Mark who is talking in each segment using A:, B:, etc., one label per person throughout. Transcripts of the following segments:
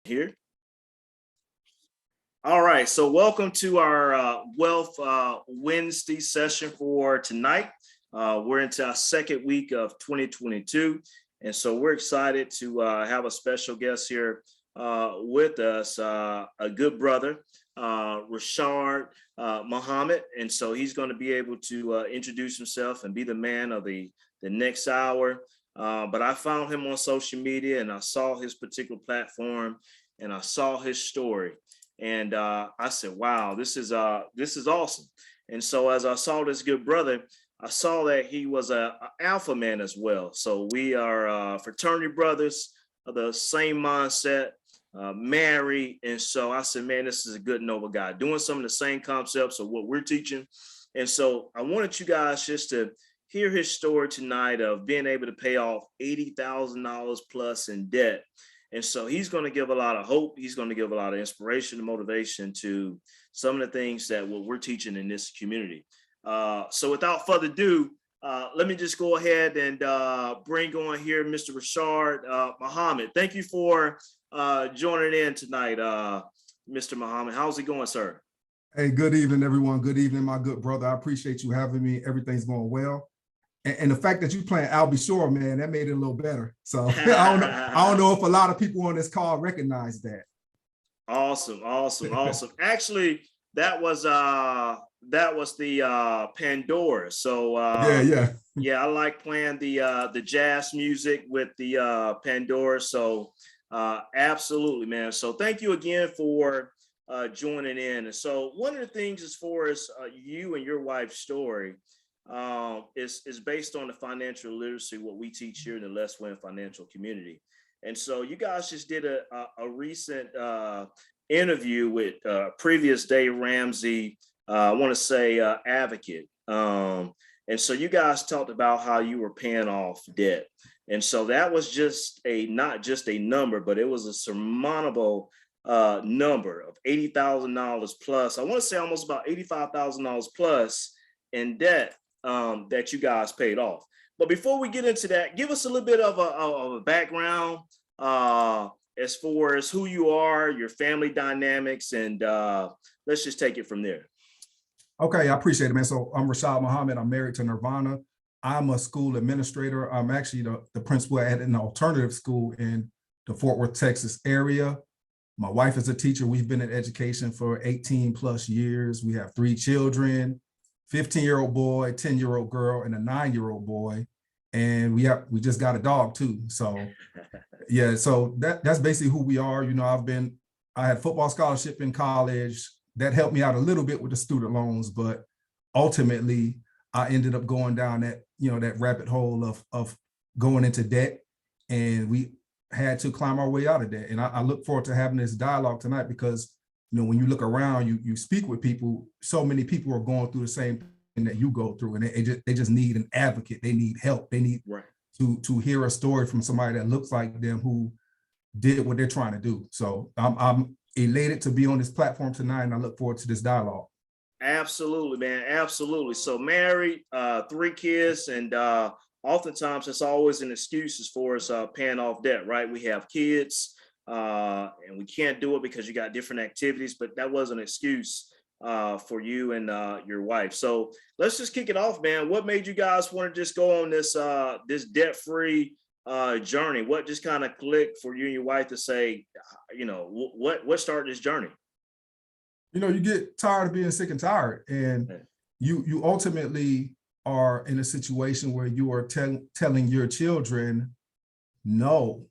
A: Here. All right, so welcome to our Wealth Wednesday session for tonight. We're into our second week of 2022, and so we're excited to have a special guest here with us, a good brother, Rashard Muhammad, and so he's going to be able to introduce himself and be the man of the next hour. But I found him on social media, and I saw his particular platform, and I saw his story. And I said, wow, this is awesome. And so as I saw this good brother, I saw that he was a alpha man as well. So we are fraternity brothers of the same mindset, married. And so I said, man, this is a good, noble guy doing some of the same concepts of what we're teaching. And so I wanted you guys just to hear his story tonight of being able to pay off $80,000 plus in debt. And so he's going to give a lot of hope. He's going to give a lot of inspiration and motivation to some of the things that what we're teaching in this community. So without further ado, let me just go ahead and bring on here Mr. Rashard Muhammad. Thank you for joining in tonight, Mr. Muhammad. How's it going, sir?
B: Hey, good evening, everyone. Good evening, my good brother. I appreciate you having me. Everything's going well. And the fact that you playing Al B. Shore, man, that made it a little better. So I don't know if a lot of people on this call recognize that.
A: Awesome. Actually, that was the Pandora. So yeah, I like playing the jazz music with the Pandora. So absolutely, man. So thank you again for joining in. And so one of the things as far as you and your wife's story is based on the financial literacy, what we teach here in the LesWin financial community. And so you guys just did a recent interview with previous Dave Ramsey, I want to say advocate. And so you guys talked about how you were paying off debt. And so that was just not just a number, but it was a surmountable number of $80,000 plus. I want to say almost about $85,000 plus in debt that you guys paid off. But before we get into that, give us a little bit of a background as far as who you are, your family dynamics, and let's just take it from there.
B: Okay, I appreciate it, man. So I'm Rashard Muhammad. I'm married to Nirvana. I'm a school administrator. I'm actually the principal at an alternative school in the Fort Worth, Texas area. My wife is a teacher. We've been in education for 18 plus years. We have 3 children. 15-year-old boy, 10-year-old girl, and a 9-year-old boy. And we just got a dog too. So yeah, so that's basically who we are. You know, I had football scholarship in college. That helped me out a little bit with the student loans, but ultimately I ended up going down that rabbit hole of going into debt, and we had to climb our way out of debt. And I look forward to having this dialogue tonight because when you look around, you speak with people, so many people are going through the same thing that you go through, and they just need an advocate. They need help. They need to hear a story from somebody that looks like them who did what they're trying to do. So I'm elated to be on this platform tonight, and I look forward to this dialogue.
A: Absolutely, man. Absolutely. So married, 3 kids, and oftentimes it's always an excuse as far as paying off debt, right? We have kids. And we can't do it because you got different activities, but that was an excuse for you and your wife. So let's just kick it off, man. What made you guys want to just go on this debt-free journey? What just kind of clicked for you and your wife to say, what started this journey?
B: You get tired of being sick and tired, and you ultimately are in a situation where you are telling your children no.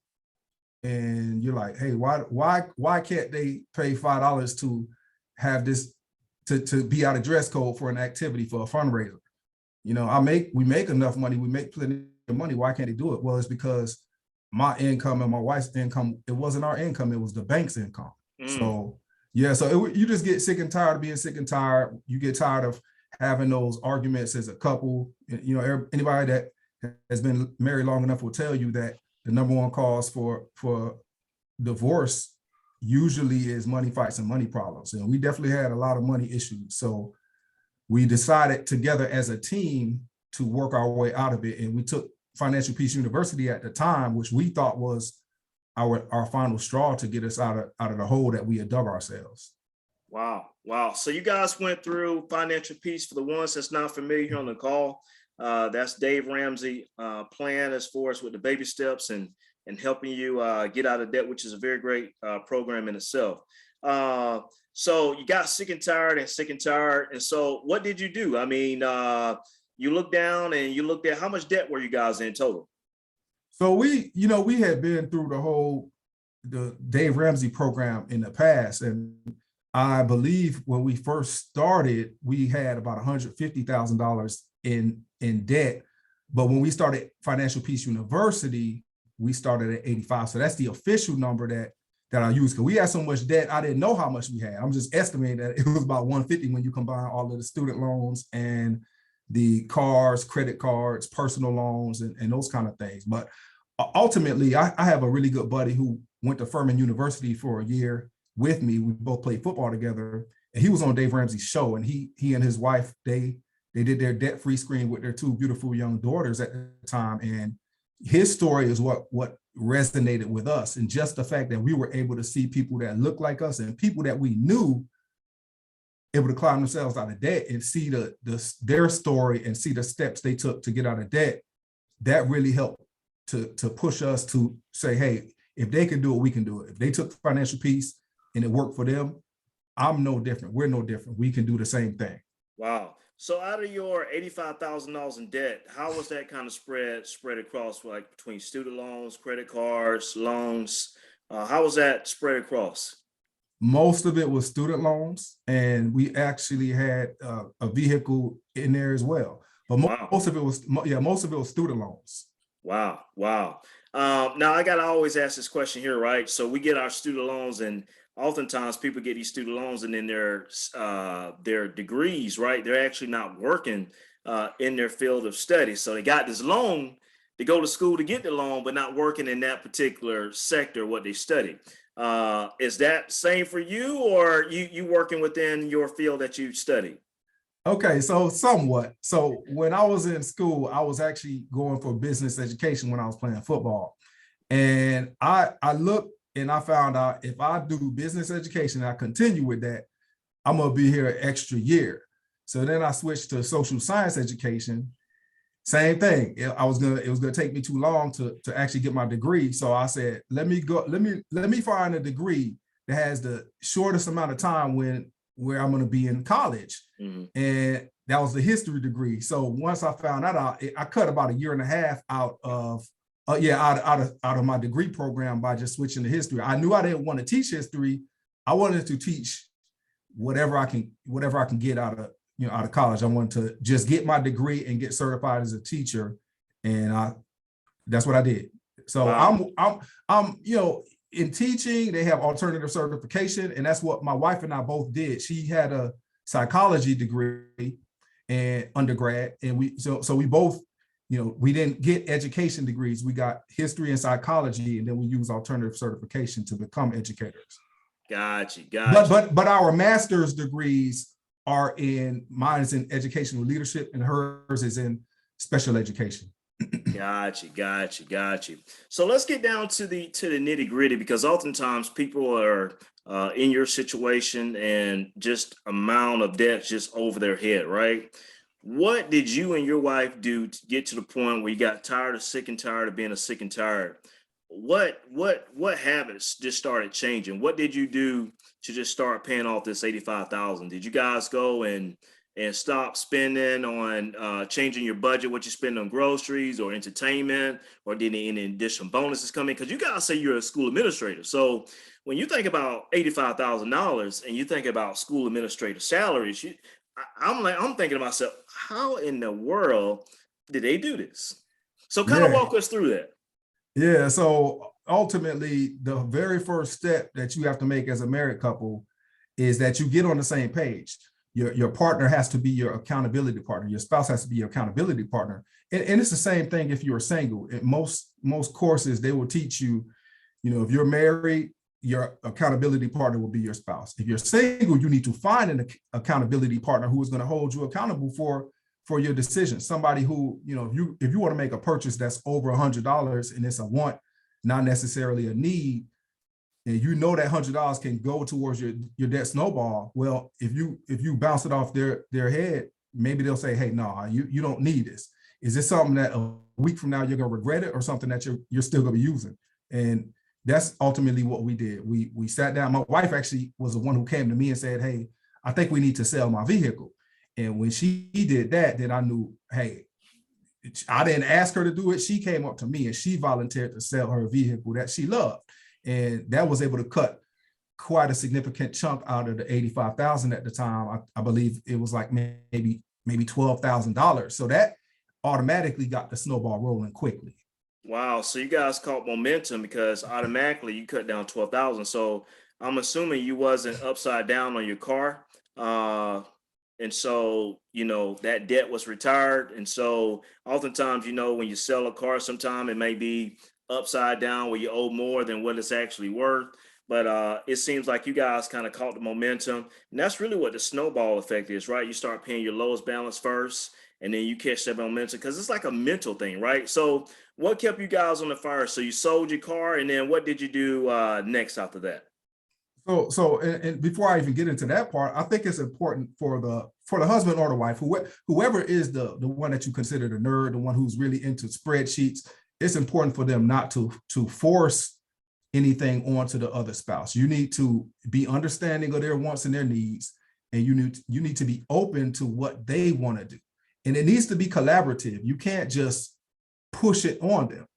B: And you're like, hey, why can't they pay $5 to have this to be out of dress code for an activity for a fundraiser? We make enough money, we make plenty of money. Why can't they do it? Well, it's because my income and my wife's income, it wasn't our income, it was the bank's income. So yeah, so you just get sick and tired of being sick and tired. You get tired of having those arguments as a couple. Anybody that has been married long enough will tell you that the number one cause for divorce usually is money fights and money problems. And we definitely had a lot of money issues. So we decided together as a team to work our way out of it. And we took Financial Peace University at the time, which we thought was our final straw to get us out of the hole that we had dug ourselves.
A: Wow. Wow. So you guys went through financial peace. For the ones that's not familiar here on the call, that's Dave Ramsey plan as far as with the baby steps and helping you get out of debt, which is a very great program in itself. So you got sick and tired. And so what did you do? I mean, you looked down and you looked at how much debt were you guys in total?
B: So we had been through the Dave Ramsey program in the past. And I believe when we first started, we had about $150,000 in debt. But when we started Financial Peace University, we started at 85. So that's the official number that I use, because we had so much debt, I didn't know how much we had. I'm just estimating that it was about 150 when you combine all of the student loans and the cars, credit cards, personal loans, and those kind of things. But ultimately, I have a really good buddy who went to Furman University for a year with me. We both played football together, and he was on Dave Ramsey's show. And he and his wife, they did their debt-free screen with their two beautiful young daughters at the time. And his story is what resonated with us, and just the fact that we were able to see people that looked like us and people that we knew able to climb themselves out of debt and see their story and see the steps they took to get out of debt. That really helped to push us to say, hey, if they can do it, we can do it. If they took financial peace and it worked for them, I'm no different. We're no different. We can do the same thing.
A: Wow. So out of your $85,000 in debt, how was that kind of spread across, like between student loans, credit cards, loans? How was that spread across?
B: Most of it was student loans, and we actually had a vehicle in there as well. But
A: Wow.
B: most of it was student loans.
A: Wow. Wow. Now I got to always ask this question here, right? So we get our student loans, and oftentimes people get these student loans and then their degrees, right? They're actually not working in their field of study. So they got this loan to go to school to get the loan, but not working in that particular sector, what they study. Is that same for you, or you working within your field that you study?
B: Okay, so somewhat. So when I was in school, I was actually going for business education when I was playing football. And I looked and I found out if I do business education, I continue with that, I'm gonna be here an extra year. So then I switched to social science education. Same thing. It was gonna take me too long to actually get my degree. So I said, let me find a degree that has the shortest amount of time where I'm gonna be in college.
A: Mm-hmm.
B: And that was the history degree. So once I found that out, I cut about a year and a half out of my degree program by just switching to history. I knew I didn't want to teach history. I wanted to teach whatever I can get out of college. I wanted to just get my degree and get certified as a teacher, and that's what I did. So wow. I'm in teaching. They have alternative certification, and that's what my wife and I both did. She had a psychology degree and undergrad, and we both, we didn't get education degrees. We got history and psychology, and then we use alternative certification to become educators.
A: Gotcha.
B: But our master's degrees are mine's in educational leadership, and hers is in special education.
A: Gotcha. So let's get down to the nitty gritty, because oftentimes people are in your situation and just amount of debt just over their head, right? What did you and your wife do to get to the point where you got sick and tired of being sick and tired? What habits just started changing? What did you do to just start paying off this $85,000? Did you guys go and stop spending on changing your budget, what you spend on groceries or entertainment, or did any additional bonuses come in? Because you guys say you're a school administrator. So when you think about $85,000 and you think about school administrator salaries, I'm thinking to myself, how in the world did they do this? So kind of walk us through that.
B: Yeah. So ultimately, the very first step that you have to make as a married couple is that you get on the same page. Your partner has to be your accountability partner. Your spouse has to be your accountability partner. And it's the same thing if you're single. In most courses, they will teach you, if you're married, your accountability partner will be your spouse. If you're single, you need to find an accountability partner who is going to hold you accountable for your decisions. Somebody who, if you want to make a purchase that's over $100 and it's a want, not necessarily a need, and you know that $100 can go towards your debt snowball. Well, if you bounce it off their head, maybe they'll say, hey, no, you don't need this. Is this something that a week from now you're gonna regret it, or something that you're still gonna be using? And that's ultimately what we did. We sat down. My wife actually was the one who came to me and said, hey, I think we need to sell my vehicle. And when she did that, then I knew, hey, I didn't ask her to do it. She came up to me and she volunteered to sell her vehicle that she loved. And that was able to cut quite a significant chunk out of the 85,000 at the time. I believe it was like maybe $12,000. So that automatically got the snowball rolling quickly.
A: Wow. So you guys caught momentum because automatically you cut down 12,000. So I'm assuming you wasn't upside down on your car. And so, that debt was retired. And so oftentimes, when you sell a car, sometime it may be upside down where you owe more than what it's actually worth. But it seems like you guys kind of caught the momentum. And that's really what the snowball effect is, right? You start paying your lowest balance first, and then you catch that momentum because it's like a mental thing, right? So what kept you guys on the fire? So you sold your car, and then what did you do next after that?
B: And before I even get into that part, I think it's important for the husband or the wife, whoever is the one that you consider the nerd, the one who's really into spreadsheets. It's important for them not to force anything onto the other spouse. You need to be understanding of their wants and their needs, and you need to be open to what they want to do. And it needs to be collaborative. You can't just push it on them.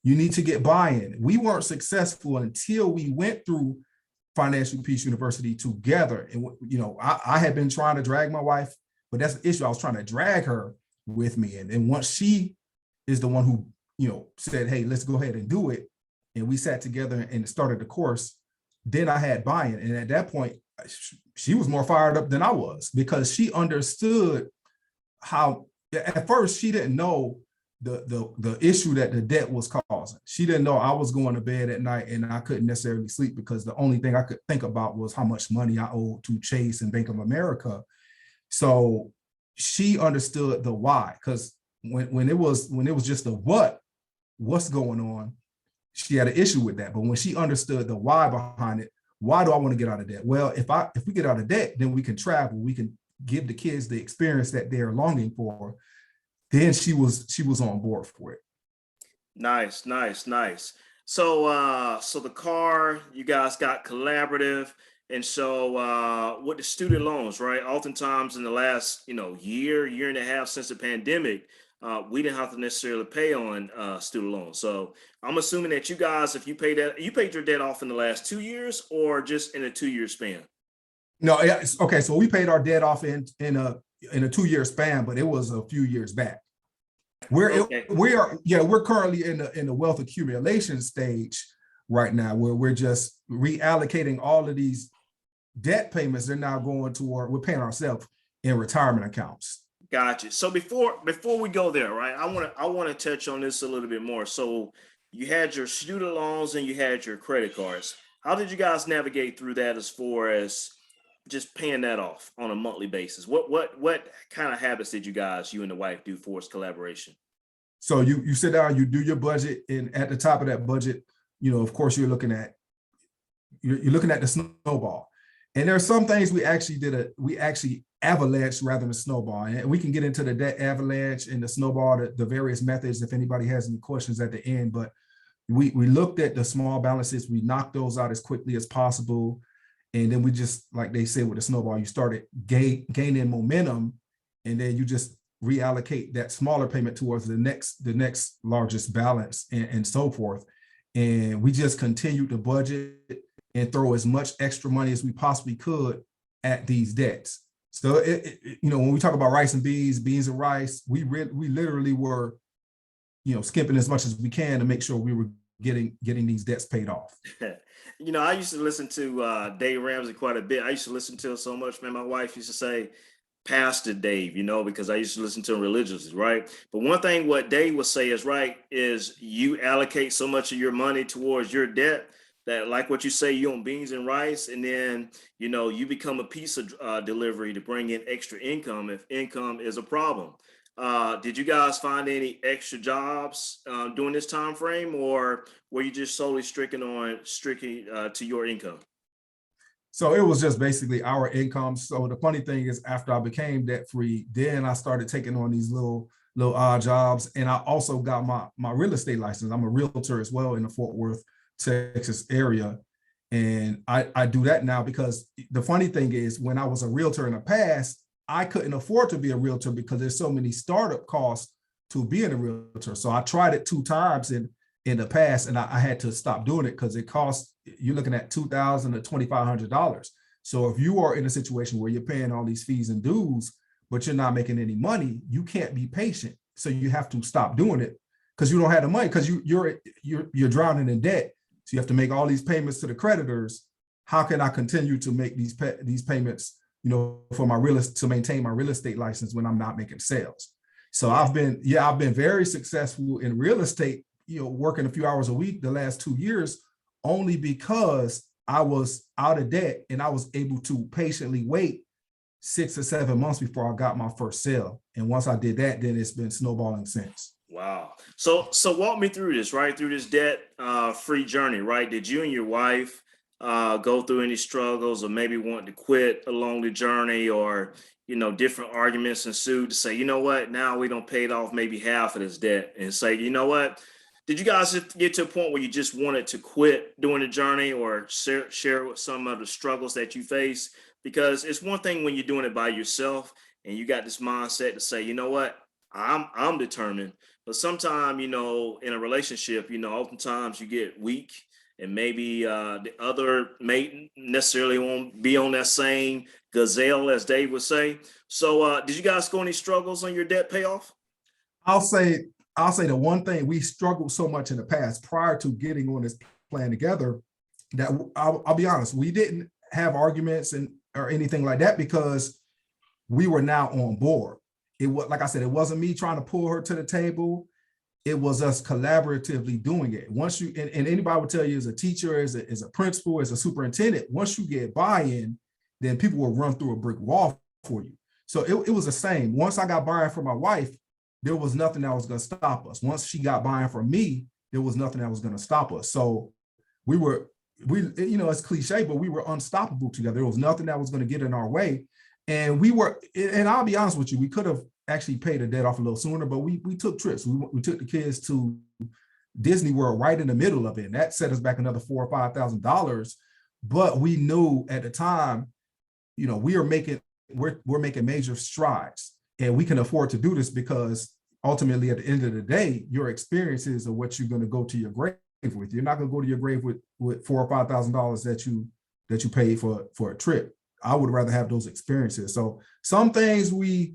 B: You need to get buy-in. We weren't successful until we went through Financial Peace University together. And, I had been trying to drag my wife, but that's the issue. I was trying to drag her with me. And once she is the one who, said, hey, let's go ahead and do it, and we sat together and started the course, then I had buy-in. And at that point, she was more fired up than I was, because she understood how, at first, she didn't know the issue that the debt was causing. She didn't know I was going to bed at night and I couldn't necessarily sleep because the only thing I could think about was how much money I owed to Chase and Bank of America. So she understood the why, because when it was just the what's going on, she had an issue with that. But when she understood the why behind it, why do I want to get out of debt? Well, if we get out of debt, then we can travel, we can give the kids the experience that they're longing for. Then she was on board for it.
A: Nice. So the car, you guys got collaborative. And so with the student loans, right? Oftentimes in the last, year and a half since the pandemic, we didn't have to necessarily pay on student loans. So I'm assuming that you guys, if you paid your debt off in the last 2 years or just in a 2-year span?
B: No, okay. So we paid our debt off in a 2-year span, but it was a few years back. We're currently in the wealth accumulation stage right now, where we're just reallocating all of these debt payments. They're now going toward, we're paying ourselves in retirement accounts.
A: Gotcha. So before we go there, right? I want to touch on this a little bit more. So you had your student loans and you had your credit cards. How did you guys navigate through that as far as just paying that off on a monthly basis? What kind of habits did you and the wife do for its collaboration?
B: So you sit down, you do your budget, and at the top of that budget, of course, you're looking at the snowball. And there are some things we actually avalanche rather than snowball. And we can get into the debt avalanche and the snowball, the various methods, if anybody has any questions at the end. But we looked at the small balances, we knocked those out as quickly as possible. And then we just, like they said with the snowball, you started gaining momentum, and then you just reallocate that smaller payment towards the next largest balance, and so forth. And we just continued to budget and throw as much extra money as we possibly could at these debts. So when we talk about rice and beans and rice, we literally were, skipping as much as we can to make sure we were getting these debts paid off.
A: I used to listen to Dave Ramsey quite a bit. I used to listen to him so much, man. My wife used to say, Pastor Dave, because I used to listen to him religiously, right? But one thing what Dave would say is you allocate so much of your money towards your debt that, like what you say, you own beans and rice, and then, you become a pizza delivery to bring in extra income if income is a problem. Did you guys find any extra jobs during this time frame, or were you just solely strictly to your income?
B: So it was just basically our income. So the funny thing is, after I became debt free, then I started taking on these little odd jobs, and I also got my real estate license. I'm a realtor as well in the Fort Worth, Texas area, and I do that now because the funny thing is, when I was a realtor in the past, I couldn't afford to be a realtor because there's so many startup costs to being a realtor. So I tried it 2 times in the past, and I had to stop doing it because it costs, you're looking at $2,000 to $2,500. So if you are in a situation where you're paying all these fees and dues, but you're not making any money, you can't be patient. So you have to stop doing it because you don't have the money, because you're drowning in debt. So you have to make all these payments to the creditors. How can I continue to make these payments, for to maintain my real estate license when I'm not making sales? So I've been very successful in real estate, working a few hours a week the last 2 years, only because I was out of debt and I was able to patiently wait 6 or 7 months before I got my first sale. And once I did that, then it's been snowballing since.
A: Wow. So walk me through this, right? Through this debt free journey, right? Did you and your wife go through any struggles, or maybe want to quit along the journey, or different arguments ensued to say, you know what, now we don't pay it off maybe half of this debt, and say, you know what? Did you guys get to a point where you just wanted to quit during the journey, or share with some of the struggles that you face? Because it's one thing when you're doing it by yourself and you got this mindset to say, you know what, I'm determined. But sometimes, in a relationship, oftentimes you get weak, and maybe the other mate necessarily won't be on that same gazelle, as Dave would say. So did you guys go any struggles on your debt payoff?
B: I'll say the one thing, we struggled so much in the past prior to getting on this plan together, that I'll be honest, we didn't have arguments or anything like that, because we were now on board. It was, like I said, it wasn't me trying to pull her to the table. It was us collaboratively doing it. Once you, and anybody would tell you, as a teacher, as a principal, as a superintendent, once you get buy-in, then people will run through a brick wall for you. So it was the same. Once I got buy-in from my wife, there was nothing that was going to stop us. Once she got buy-in from me, there was nothing that was going to stop us. So we, it's cliche, but we were unstoppable together. There was nothing that was going to get in our way. And and I'll be honest with you, we could have actually paid the debt off a little sooner, but we took trips. We took the kids to Disney World right in the middle of it, and that set us back another $4,000 or $5,000. But we knew at the time, we're making major strides, and we can afford to do this, because ultimately, at the end of the day, your experiences are what you're going to go to your grave with. You're not going to go to your grave with $4,000 or $5,000 that you paid for a trip. I would rather have those experiences. So some things we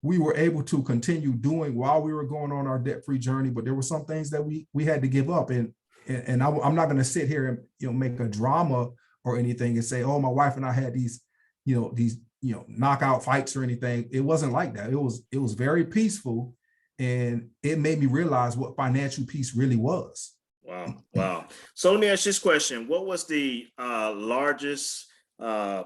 B: were able to continue doing while we were going on our debt-free journey, but there were some things that we had to give up. And I'm not going to sit here and make a drama or anything and say, oh, my wife and I had these knockout fights or anything. It wasn't like that. It was very peaceful, and it made me realize what financial peace really was.
A: Wow. So let me ask this question: what was the largest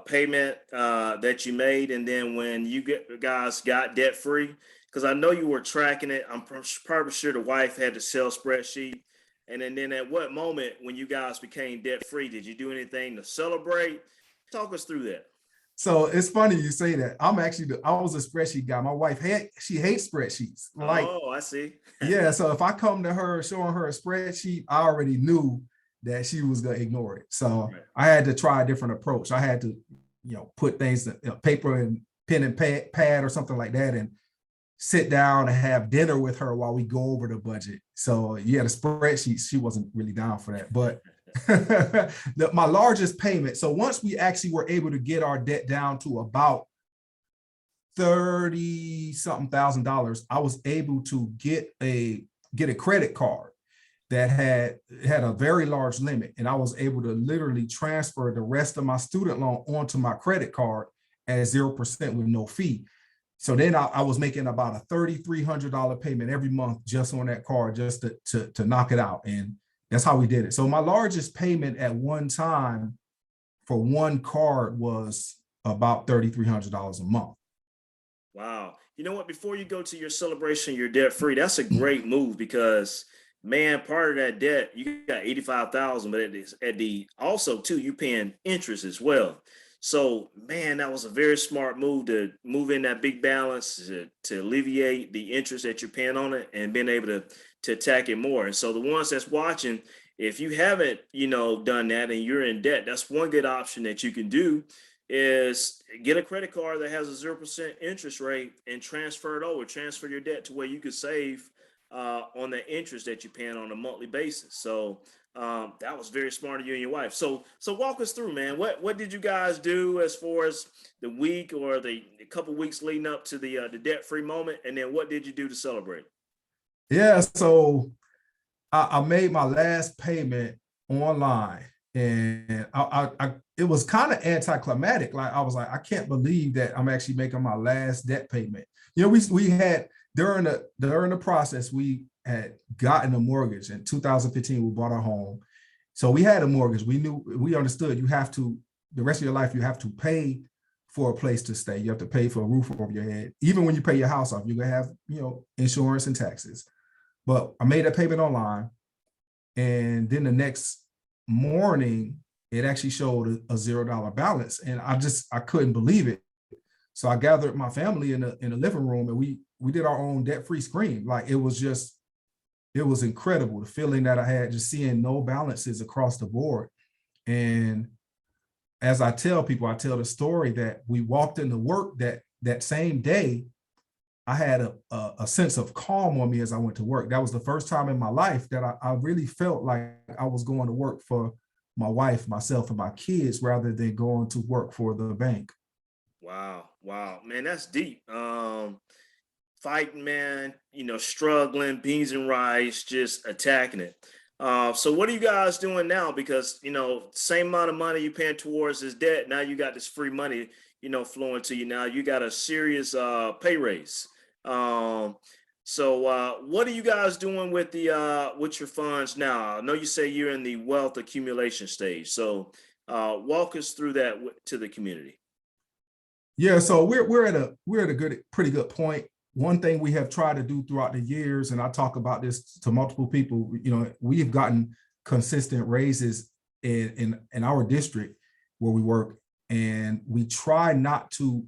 A: payment that you made, and then when you guys got debt free? Because I know you were tracking it. I'm probably sure the wife had the sales spreadsheet. And then at what moment, when you guys became debt free, did you do anything to celebrate? Talk us through that.
B: So it's funny you say that. I was a spreadsheet guy. My wife she hates spreadsheets.
A: Oh, I see.
B: Yeah. So if I come to her showing her a spreadsheet, I already knew that she was going to ignore it. So right. I had to try a different approach. I had to, put things in paper and pen and pad or something like that, and sit down and have dinner with her while we go over the budget. So yeah, the spreadsheet, she wasn't really down for that. But my largest payment. So once we actually were able to get our debt down to about $30-something thousand, I was able to get a credit card that had a very large limit, and I was able to literally transfer the rest of my student loan onto my credit card at 0% with no fee. So then I was making about a $3,300 payment every month just on that card, just to knock it out. And that's how we did it. So my largest payment at one time for one card was about $3,300 a month.
A: Wow. You know what? Before you go to your celebration, you're debt free. That's a great move because, man, part of that debt, you got 85,000, but at the also too, you paying interest as well. So, man, that was a very smart move to move in that big balance to alleviate the interest that you're paying on it and being able to attack it more. And so the ones that's watching, if you haven't, done that and you're in debt, that's one good option that you can do is get a credit card that has a 0% interest rate and transfer it over, transfer your debt to where you could save on the interest that you're paying on a monthly basis. So that was very smart of you and your wife. So walk us through, man. What did you guys do as far as the week or the couple weeks leading up to the debt free moment, and then what did you do to celebrate?
B: Yeah, so I made my last payment online, and it was kind of anticlimactic. Like I was like, I can't believe that I'm actually making my last debt payment. We had during the process, we had gotten a mortgage in 2015. We bought our home, so we had a mortgage. We understood you have to the rest of your life you have to pay for a place to stay. You have to pay for a roof over your head. Even when you pay your house off, you're gonna have insurance and taxes. But I made that payment online, and then the next morning, it actually showed a $0 balance, and I couldn't believe it. So I gathered my family in the living room, and we did our own debt-free scream. Like it was incredible, the feeling that I had just seeing no balances across the board. And as I tell people, I tell the story that we walked into work that same day. I had a sense of calm on me as I went to work. That was the first time in my life that I really felt like I was going to work for my wife, myself, and my kids rather than going to work for the bank.
A: Wow, man, that's deep. Fighting, man, struggling, beans and rice, just attacking it. So what are you guys doing now? Because same amount of money you paying towards this debt, now you got this free money, flowing to you. Now you got a serious pay raise. Um, so what are you guys doing with your funds now? I know you say you're in the wealth accumulation stage. So walk us through that to the community.
B: Yeah, so we're at a pretty good point. One thing we have tried to do throughout the years, and I talk about this to multiple people, we have gotten consistent raises in our district where we work, and we try not to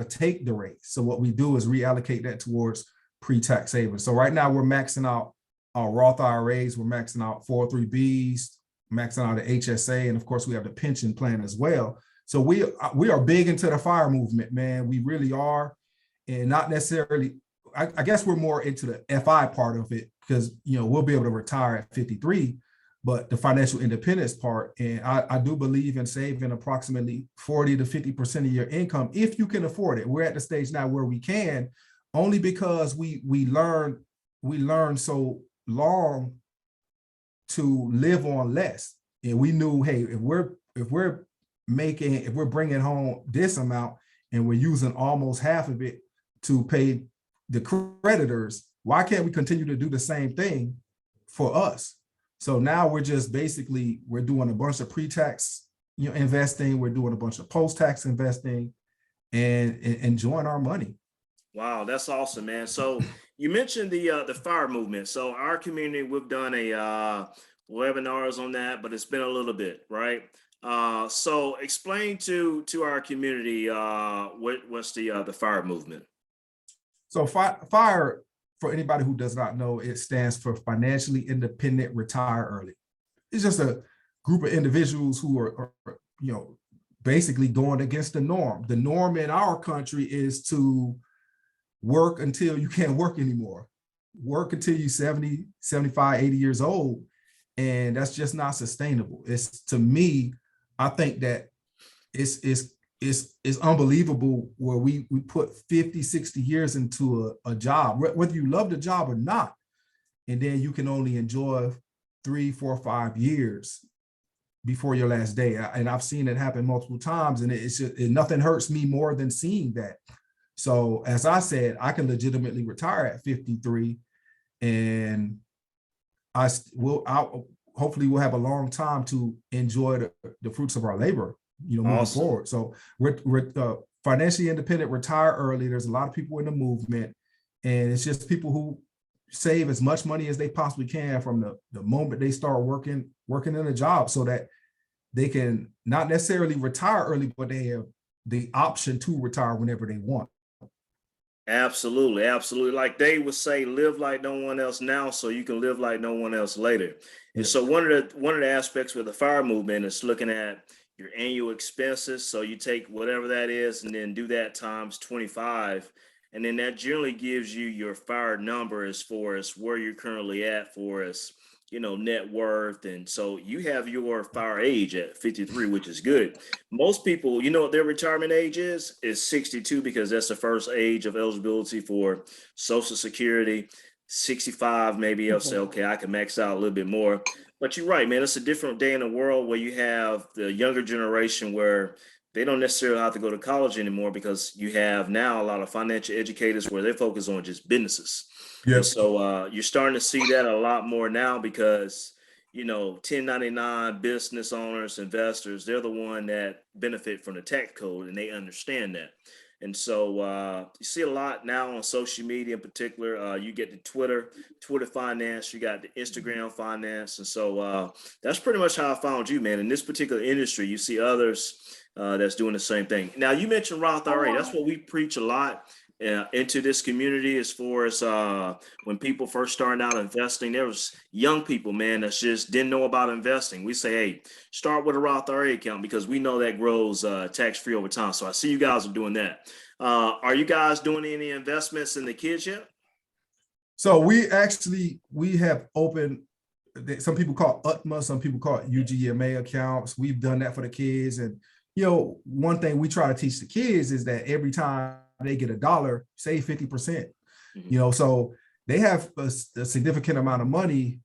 B: take the raise. So what we do is reallocate that towards pre-tax savings. So right now we're maxing out our Roth IRAs, we're maxing out 403Bs, maxing out the HSA, and of course we have the pension plan as well. So we are big into the FIRE movement, man. We really are, and not necessarily. I guess we're more into the FI part of it because we'll be able to retire at 53, but the financial independence part, and I do believe in saving approximately 40 to 50% of your income if you can afford it. We're at the stage now where we can, only because we learned so long to live on less, and we knew, hey, if we're bringing home this amount and we're using almost half of it to pay the creditors, why can't we continue to do the same thing for us? So now we're doing a bunch of pre-tax investing, we're doing a bunch of post-tax investing, and enjoying our money.
A: Wow, that's awesome, man. So you mentioned the fire movement. So our community, we've done a webinars on that, but it's been a little bit, right? So explain to our community what's the fire movement.
B: So FIRE, for anybody who does not know, it stands for Financially Independent Retire Early. It's just a group of individuals who are basically going against the norm. The norm in our country is to work until you can't work anymore. Work until you're 70, 75, 80 years old. And that's just not sustainable. To me, I think that it's unbelievable where we put 50, 60 years into a job, whether you love the job or not. And then you can only enjoy 3, 4, 5 years before your last day. And I've seen it happen multiple times, and nothing hurts me more than seeing that. So as I said, I can legitimately retire at 53, and hopefully we'll have a long time to enjoy the fruits of our labor, moving
A: Awesome.
B: forward. So financially independent, retire early. There's a lot of people in the movement, and it's just people who save as much money as they possibly can from the moment they start working in a job, so that they can not necessarily retire early, but they have the option to retire whenever they want.
A: Absolutely, absolutely. Like they would say, live like no one else now, so you can live like no one else later. And
B: Yeah.
A: so one of the aspects with the FIRE movement is looking at your annual expenses. So you take whatever that is and then do that times 25. And then that generally gives you your FIRE number as far as where you're currently at for us, net worth. And so you have your FIRE age at 53, which is good. Most people, what their retirement age is 62, because that's the first age of eligibility for Social Security. 65, maybe they'll say, okay, I can max out a little bit more. But you're right, man. It's a different day in the world where you have the younger generation where they don't necessarily have to go to college anymore, because you have now a lot of financial educators where they focus on just businesses.
B: Yep.
A: And so you're starting to see that a lot more now, because 1099 business owners, investors, they're the one that benefit from the tax code, and they understand that. And so you see a lot now on social media in particular. You get the Twitter finance, you got the Instagram finance. And so that's pretty much how I found you, man. In this particular industry, you see others that's doing the same thing. Now, you mentioned Roth Ira. That's what we preach a lot into this community, as far as when people first starting out investing. There was young people, man, that just didn't know about investing. We say, hey, start with a Roth IRA account, because we know that grows tax-free over time. So I see you guys are doing that. Are you guys doing any investments in the kids yet?
B: So we have opened, some people call it UTMA, some people call it UGMA accounts. We've done that for the kids. And, one thing we try to teach the kids is that every time they get $1, save 50%. So they have a significant amount of money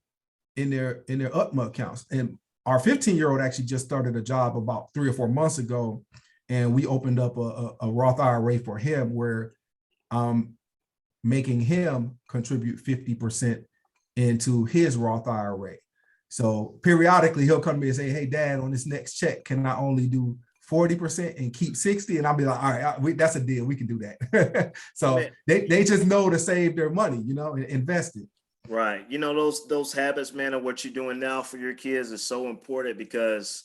B: in their UTMA accounts. And our 15-year-old actually just started a job about 3 or 4 months ago, and we opened up a Roth IRA for him, where making him contribute 50% into his Roth IRA. So periodically he'll come to me and say, hey, Dad, on this next check, can I only do 40% and keep 60? And I'll be like, all right, that's a deal. We can do that. So they just know to save their money, and invest it.
A: Right. Those habits, man, of what you're doing now for your kids is so important, because,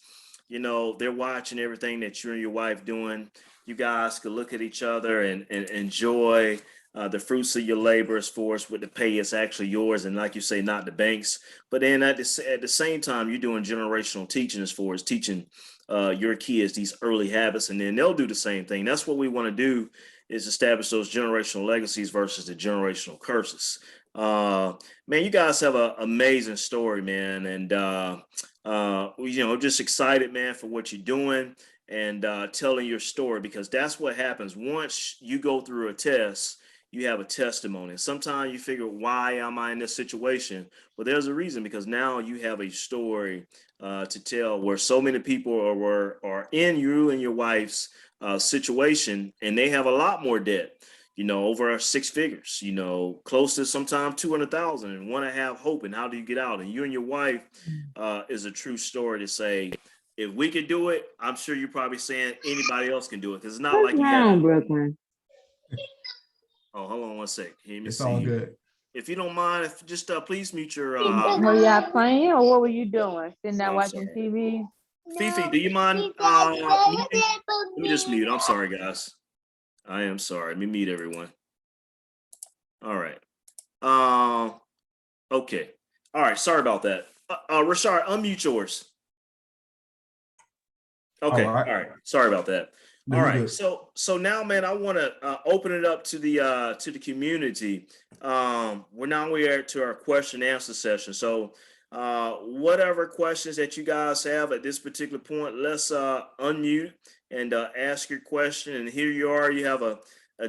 A: they're watching everything that you and your wife doing. You guys could look at each other and enjoy the fruits of your labor, as far as with the pay, it's actually yours. And like you say, not the bank's. But then at the same time, you're doing generational teaching, as far as teaching your kids these early habits, and then they'll do the same thing. That's what we want to do, is establish those generational legacies versus the generational curses. Man, you guys have an amazing story, man. And, just excited, man, for what you're doing and telling your story, because that's what happens. Once you go through a test, you have a testimony. Sometimes you figure, why am I in this situation? Well, there's a reason, because now you have a story to tell, where so many people are in you and your wife's situation, and they have a lot more debt, over 6 figures, close to sometimes 200,000, and want to have hope. And how do you get out? And you and your wife is a true story to say, if we could do it, I'm sure you're probably saying anybody else can do it, because it's not like you have.
C: Brooklyn.
A: Oh, hold on one sec. Let me
B: It's
A: see.
B: all good.
A: If you don't mind, just please mute your.
C: Were y'all playing, or what were you doing? Sitting there
A: I'm
C: watching
A: sorry.
C: TV?
A: Fifi, do you mind? Let me just mute. I'm sorry, guys. I am sorry. Let me mute everyone. All right. Okay. All right. Sorry about that. Rashard, unmute yours. Okay. All right. Sorry about that.
B: No,
A: all right.
B: good.
A: So now, man, I want to open it up to the community. We're to our question and answer session. So whatever questions that you guys have at this particular point, let's unmute and ask your question. And here you are. You have a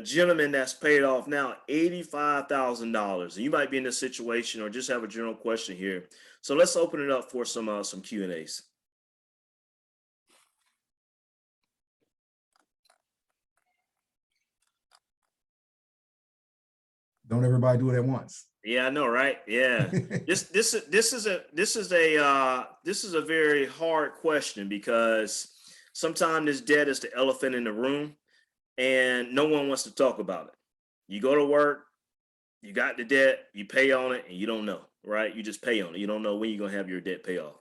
A: gentleman that's paid off now $85,000. And you might be in this situation or just have a general question here. So let's open it up for some Q&As.
B: Don't everybody do it at once.
A: Yeah, I know, right? Yeah. This is a very hard question, because sometimes this debt is the elephant in the room. and no one wants to talk about it. You go to work, you got the debt, you pay on it, and you don't know, right? You just pay on it. You don't know when you're gonna have your debt pay off.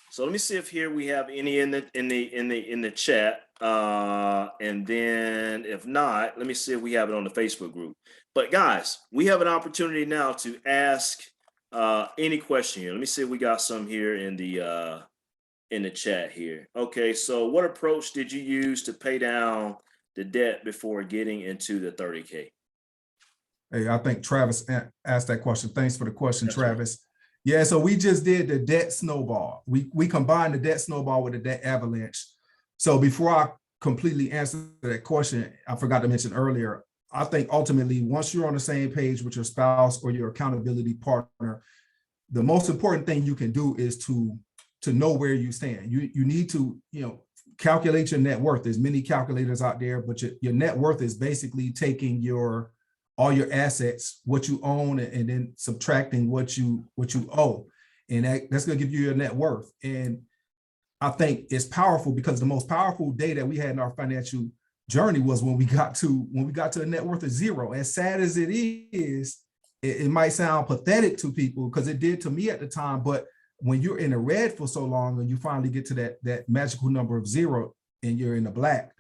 A: So let me see if here we have any in the chat, and then if not, let me see if we have it on the Facebook group. But guys, we have an opportunity now to ask any question here. Let me see if we got some here in the chat here. Okay, so what approach did you use to pay down the debt before getting into the 30K?
B: Hey, I think Travis asked that question. Thanks for the question,
A: That's
B: Travis.
A: right.
B: Yeah, so we just did the debt snowball. We combined the debt snowball with the debt avalanche. So before I completely answer that question, I forgot to mention earlier, I think ultimately, once you're on the same page with your spouse or your accountability partner, the most important thing you can do is to know where you stand. You need to, calculate your net worth. There's many calculators out there, but your net worth is basically taking all your assets, what you own, and then subtracting what you owe. And that's going to give you your net worth. And I think it's powerful because the most powerful day that we had in our financial journey was when we got to a net worth of zero. As sad as it is, it might sound pathetic to people because it did to me at the time. But when you're in the red for so long and you finally get to that magical number of zero and you're in the black,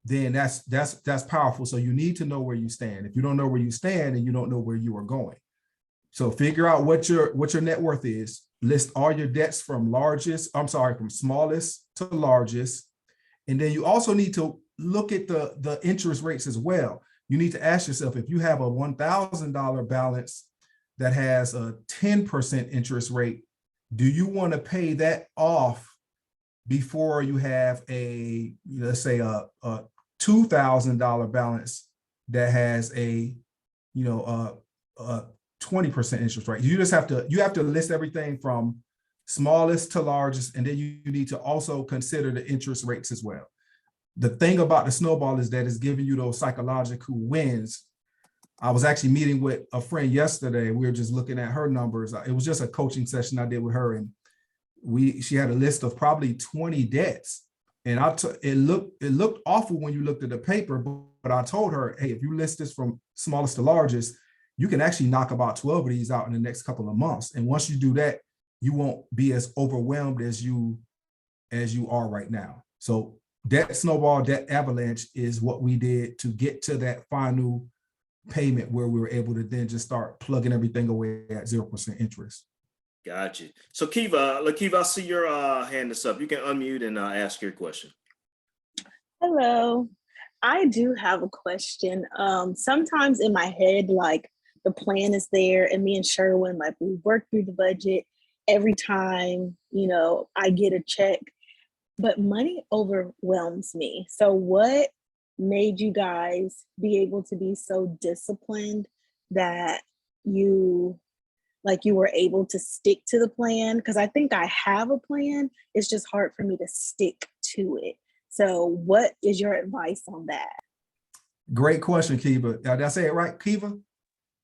B: then that's powerful. So you need to know where you stand. If you don't know where you stand, and you don't know where you are going. So figure out what your net worth is. List all your debts from smallest to largest. And then you also need to look at the interest rates as well. You need to ask yourself, if you have a $1,000 balance that has a 10% interest rate, do you want to pay that off before you have let's say a $2,000 balance that has a 20% interest rate? You have to list everything from smallest to largest, and then you need to also consider the interest rates as well. The thing about the snowball is that it's giving you those psychological wins. I was actually meeting with a friend yesterday. We were just looking at her numbers. It was just a coaching session I did with her, and she had a list of probably 20 debts. And it looked awful when you looked at the paper, but I told her, hey, if you list this from smallest to largest, you can actually knock about 12 of these out in the next couple of months. And once you do that, you won't be as overwhelmed as you are right now. So debt snowball, debt avalanche is what we did to get to that final payment where we were able to then just start plugging everything away at 0% interest.
A: Gotcha. So Kiva, I see your hand is up. You can unmute and ask your question.
D: Hello. I do have a question. Sometimes in my head, like the plan is there, and me and Sherwin, like we work through the budget every time, I get a check, but money overwhelms me. So what made you guys be able to be so disciplined that you were able to stick to the plan? Because I think I have a plan. It's just hard for me to stick to it. So what is your advice on that?
B: Great question, Kiva. Did I say it right, Kiva?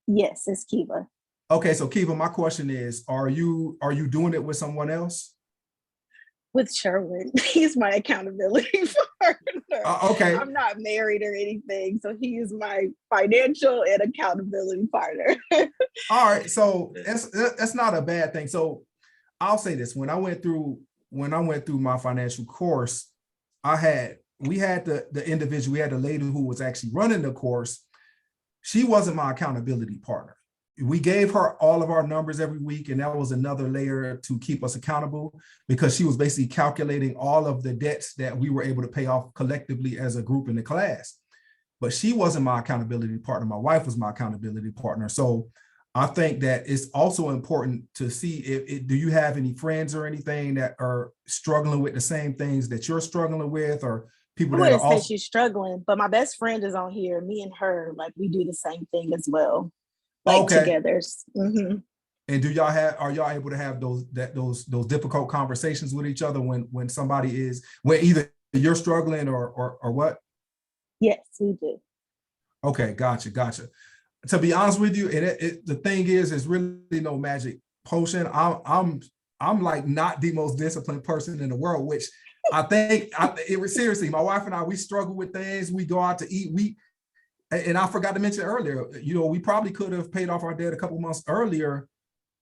D: Yes, it's Kiva.
B: Okay, so Kiva, my question is, are you doing it with someone else?
D: With Sherwin. He's my accountability partner.
B: Okay.
D: I'm not married or anything, so he is my financial and accountability partner.
B: All right, so that's not a bad thing. So I'll say this: when I went through my financial course, we had the individual, we had a lady who was actually running the course. She wasn't my accountability partner. We gave her all of our numbers every week, and that was another layer to keep us accountable, because she was basically calculating all of the debts that we were able to pay off collectively as a group in the class. But she wasn't my accountability partner. My wife was my accountability partner. So I think that it's also important to see do you have any friends or anything that are struggling with the same things that you're struggling with, or people that are also...
D: she's struggling, but my best friend is on here. Me and her, we do the same thing as well. Together. Mm-hmm.
B: And are y'all able to have those difficult conversations with each other when somebody is, when either you're struggling or what?
D: Yes, we do.
B: Okay, gotcha. To be honest with you, the thing is, it's really no magic potion. I'm like not the most disciplined person in the world, which Seriously, my wife and I, we struggle with things. We go out to eat. And I forgot to mention earlier, we probably could have paid off our debt a couple months earlier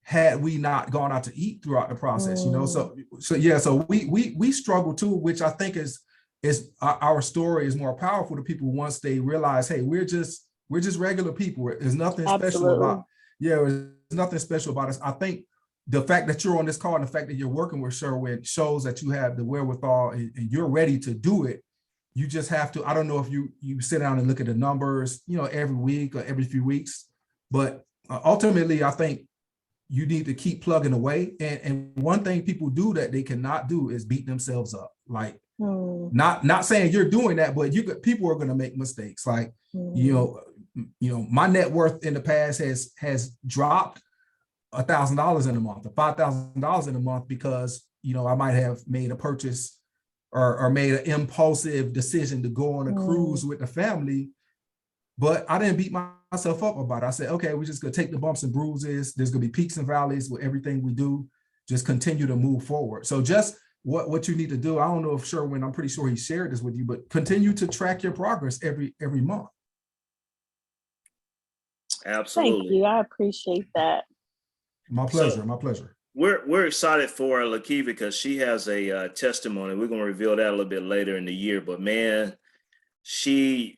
B: had we not gone out to eat throughout the process. So we struggle too, which I think is our story is more powerful to people once they realize, hey, we're just regular people. There's nothing special about. There's nothing special about us. I think the fact that you're on this call and the fact that you're working with Sherwin shows that you have the wherewithal and you're ready to do it. You just have to, I don't know if you sit down and look at the numbers, every week or every few weeks, but ultimately, I think you need to keep plugging away. And one thing people do that they cannot do is beat themselves up. Like, not saying you're doing that, but people are going to make mistakes. Like, my net worth in the past has dropped $1,000 in a month or $5,000 in a month because, I might have made a purchase or made an impulsive decision to go on a cruise with the family, but I didn't beat myself up about it. I said, okay, we're just gonna take the bumps and bruises. There's gonna be peaks and valleys with everything we do. Just continue to move forward. So just what you need to do, I don't know if Sherwin, I'm pretty sure he shared this with you, but continue to track your progress every month.
A: Absolutely.
D: Thank you. I appreciate that.
B: My pleasure.
A: So,
B: my pleasure.
A: We're excited for Lakiva because she has a testimony. We're going to reveal that a little bit later in the year. But man, she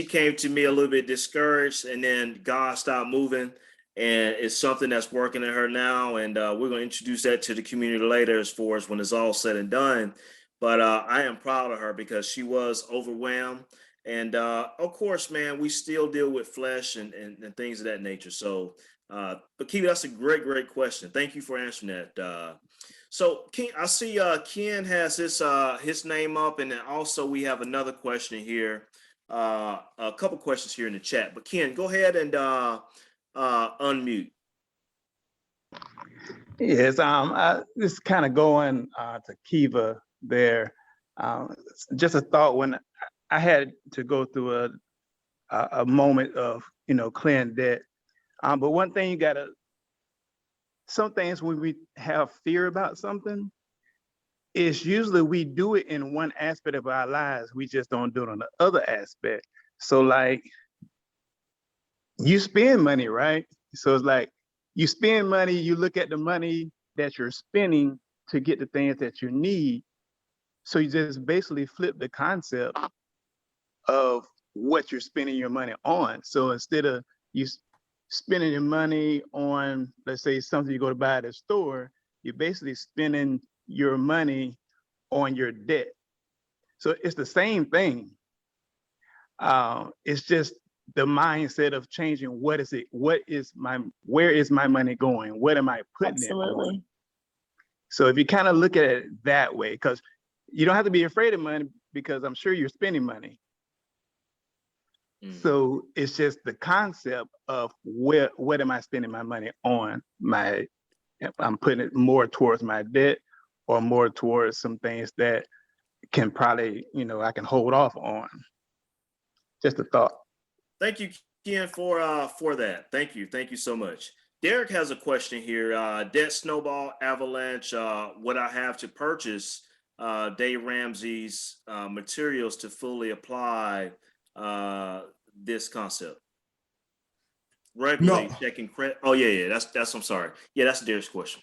A: came to me a little bit discouraged, and then God stopped moving, and it's something that's working in her now. And we're going to introduce that to the community later as far as when it's all said and done. But I am proud of her because she was overwhelmed. And of course, man, we still deal with flesh and things of that nature. So. But Kiva, that's a great question. Thank you for answering that. So Ken, I see Ken has his name up, and then also we have another question here, a couple questions here in the chat. But Ken, go ahead and unmute.
E: Yes, this kind of going to Kiva there. Just a thought when I had to go through a moment of clearing debt. But one thing some things when we have fear about something, it's usually we do it in one aspect of our lives. We just don't do it on the other aspect. So like you spend money, right? So it's like you spend money, you look at the money that you're spending to get the things that you need. So you just basically flip the concept of what you're spending your money on. So instead of you spending your money on, let's say, something you go to buy at a store, you're basically spending your money on your debt. So it's the same thing. It's just the mindset of changing. Where is my money going? What am I putting it on? So if you kind of look at it that way, because you don't have to be afraid of money, because I'm sure you're spending money. So it's just the concept of what am I spending my money on? I'm putting it more towards my debt or more towards some things that can probably, I can hold off on. Just a thought.
A: Thank you, Ken, for that. Thank you so much. Derek has a question here. Debt snowball, Avalanche. Would I have to purchase Dave Ramsey's materials to fully apply this concept? Regularly checking credit. Oh yeah. That's. I'm sorry. Yeah, that's Derek's question.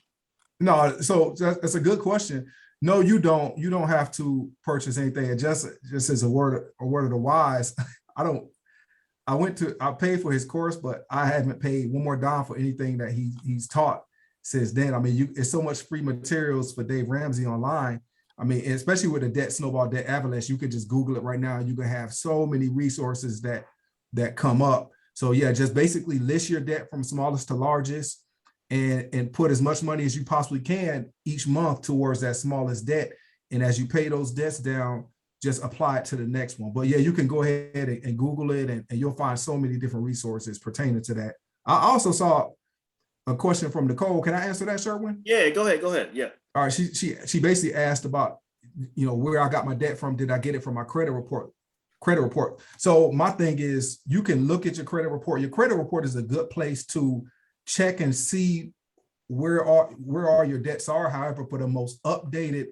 B: No, so that's a good question. No, you don't. You don't have to purchase anything. It just as a word of the wise. I paid for his course, but I haven't paid one more dime for anything that he's taught since then. I mean, it's so much free materials for Dave Ramsey online. I mean, especially with the debt snowball, debt avalanche, you could just Google it right now. You can have so many resources that come up. So yeah, just basically list your debt from smallest to largest and put as much money as you possibly can each month towards that smallest debt. And as you pay those debts down, just apply it to the next one. But yeah, you can go ahead and Google it and you'll find so many different resources pertaining to that. I also saw a question from Nicole. Can I answer that, Sherwin?
A: Yeah, go ahead. Yeah.
B: All right. She basically asked about, where I got my debt from. Did I get it from my credit report? So my thing is, you can look at your credit report. Your credit report is a good place to check and see where all your debts are. However, for the most updated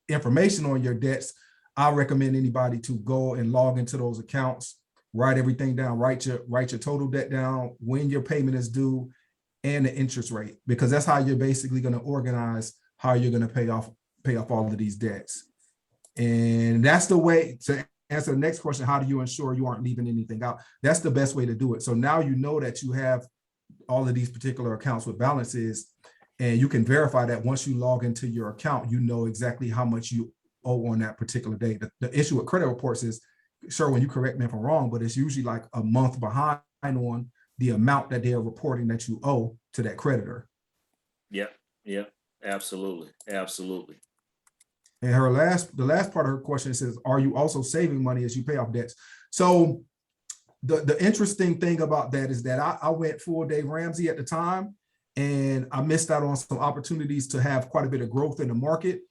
B: information on your debts, I recommend anybody to go and log into those accounts, write everything down, write your total debt down, when your payment is due, and the interest rate, because that's how you're basically going to organize how you're going to pay off all of these debts. And that's the way to answer the next question: how do you ensure you aren't leaving anything out? That's the best way to do it. So now you know that you have all of these particular accounts with balances, and you can verify that once you log into your account, you know exactly how much you owe on that particular day. The issue with credit reports is, Sherwin, you correct me if I'm wrong, but it's usually like a month behind on the amount that they are reporting that you owe to that creditor.
A: Yep. Absolutely.
B: And the last part of her question says, are you also saving money as you pay off debts? So the interesting thing about that is that I went full Dave Ramsey at the time, and I missed out on some opportunities to have quite a bit of growth in the market.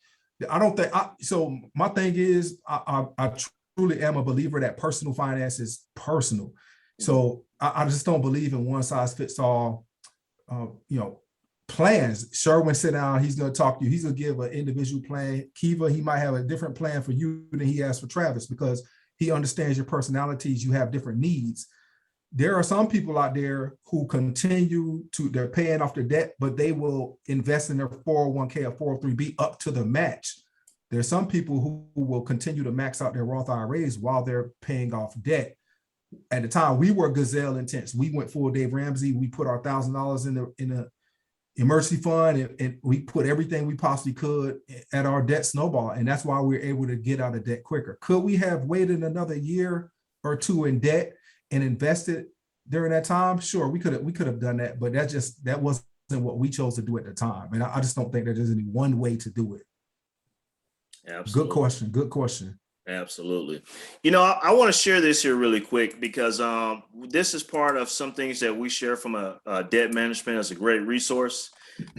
B: So my thing is, I truly am a believer that personal finance is personal. So I just don't believe in one size fits all, plans. Sherwin sit down, he's going to talk to you. He's going to give an individual plan. Kiva, he might have a different plan for you than he has for Travis, because he understands your personalities. You have different needs. There are some people out there who they're paying off their debt, but they will invest in their 401k or 403b up to the match. There's some people who will continue to max out their Roth IRAs while they're paying off debt. At the time, we were gazelle intense. We went full Dave Ramsey. We put our $1,000 in a emergency fund, and we put everything we possibly could at our debt snowball. And that's why we were able to get out of debt quicker. Could we have waited another year or two in debt and invested during that time? Sure, we could have done that, but that wasn't what we chose to do at the time. And I just don't think that there's any one way to do it.
A: Absolutely.
B: Good question.
A: Absolutely. I want to share this here really quick, because this is part of some things that we share from a debt management as a great resource.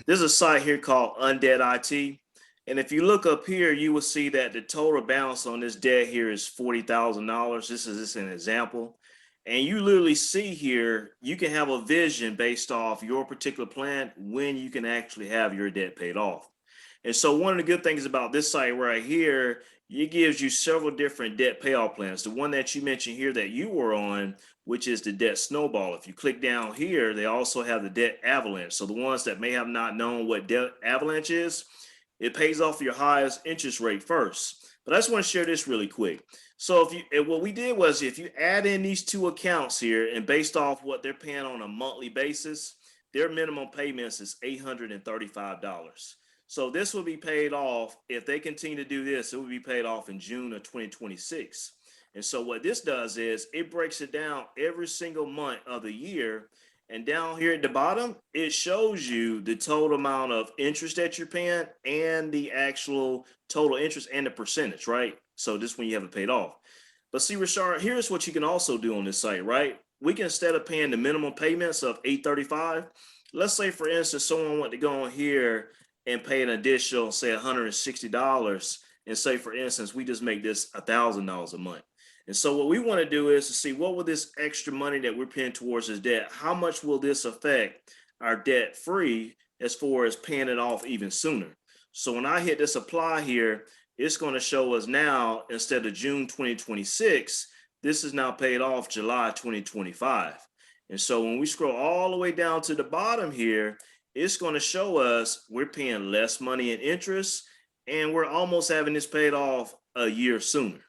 A: There's a site here called Undead IT. And if you look up here, you will see that the total balance on this debt here is $40,000. This is an example. And you literally see here, you can have a vision based off your particular plan when you can actually have your debt paid off. And so one of the good things about this site right here, it gives you several different debt payoff plans. The one that you mentioned here that you were on, which is the debt snowball. If you click down here, they also have the debt avalanche. So the ones that may have not known what debt avalanche is, it pays off your highest interest rate first. But I just want to share this really quick. So what we did was, if you add in these two accounts here, and based off what they're paying on a monthly basis, their minimum payments is $835. So this will be paid off. If they continue to do this, it will be paid off in June of 2026. And so what this does is it breaks it down every single month of the year. And down here at the bottom, it shows you the total amount of interest that you're paying and the actual total interest and the percentage, right? So this when you have it paid off. But see, Rashard, here's what you can also do on this site, right? We can, instead of paying the minimum payments of $835, let's say, for instance, someone went to go on here and pay an additional, say, $160, and say, for instance, we just make this $1,000 a month. And so what we want to do is to see, what will this extra money that we're paying towards this debt, how much will this affect our debt free as far as paying it off even sooner? So when I hit this apply here, it's going to show us now, instead of June 2026, this is now paid off July 2025. And so when we scroll all the way down to the bottom here, it's going to show us we're paying less money in interest, and we're almost having this paid off a year sooner.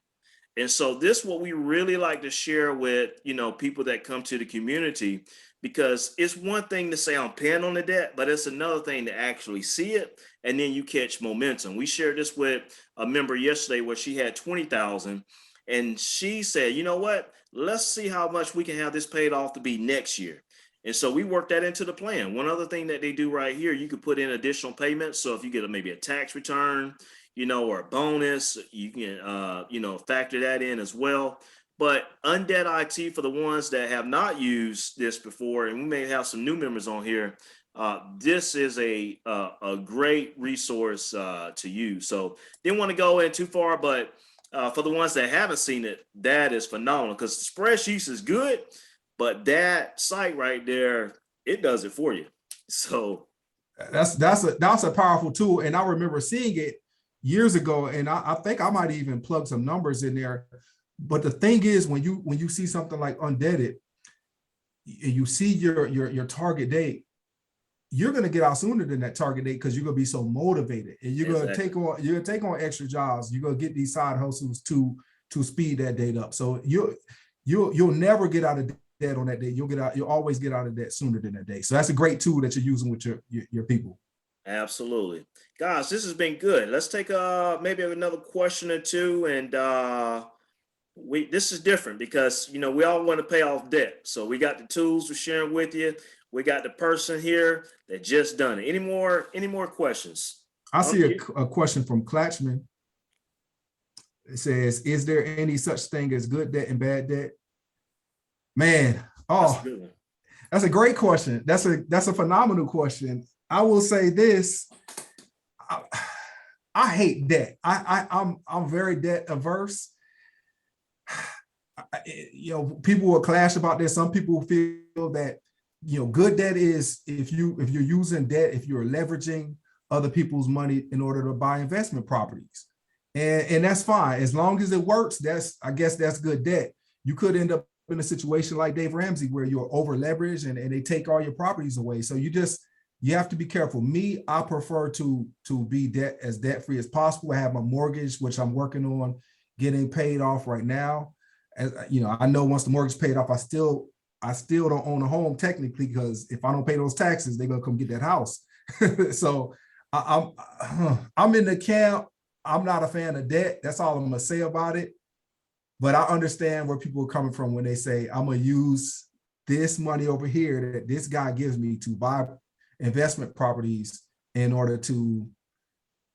A: And so this is what we really like to share with, people that come to the community, because it's one thing to say I'm paying on the debt, but it's another thing to actually see it, and then you catch momentum. We shared this with a member yesterday where she had 20,000, and she said, you know what, let's see how much we can have this paid off to be next year. And so we work that into the plan. One other thing that they do right here, you could put in additional payments. So if you get maybe a tax return, or a bonus, you can, factor that in as well. But Undead IT, for the ones that have not used this before, and we may have some new members on here, this is a great resource to use. So didn't want to go in too far, but for the ones that haven't seen it, that is phenomenal, because the spreadsheets is good, but that site right there, it does it for you. So
B: that's a powerful tool. And I remember seeing it years ago, and I think I might even plug some numbers in there. But the thing is, when you see something like undebted, you see your target date, you're going to get out sooner than that target date because you're going to be so motivated, and you're going to take on extra jobs. You're going to get these side hustles to speed that date up. So you'll never get out of debt on that day. You'll always get out of debt sooner than that day. So that's a great tool that you're using with your people.
A: Absolutely. Guys, this has been good. Let's take maybe another question or two. And this is different because, we all want to pay off debt. So we got the tools we're sharing with you. We got the person here that just done it. Any more questions?
B: I see a question from Klatchman. It says, is there any such thing as good debt and bad debt? Man, that's a great question. That's a phenomenal question. I will say this. I hate debt. I'm very debt averse. People will clash about this. Some people feel that, good debt is if you're using debt, if you're leveraging other people's money in order to buy investment properties. And that's fine. As long as it works, I guess that's good debt. You could end up in a situation like Dave Ramsey where you're over leveraged and they take all your properties away. So you have to be careful. Me, I prefer to be as debt free as possible. I have my mortgage, which I'm working on getting paid off right now. As I know once the mortgage paid off, I still don't own a home technically, because if I don't pay those taxes, they're gonna come get that house. So I'm in the camp. I'm not a fan of debt. That's all I'm gonna say about it. But I understand where people are coming from when they say, I'm gonna use this money over here that this guy gives me to buy investment properties in order to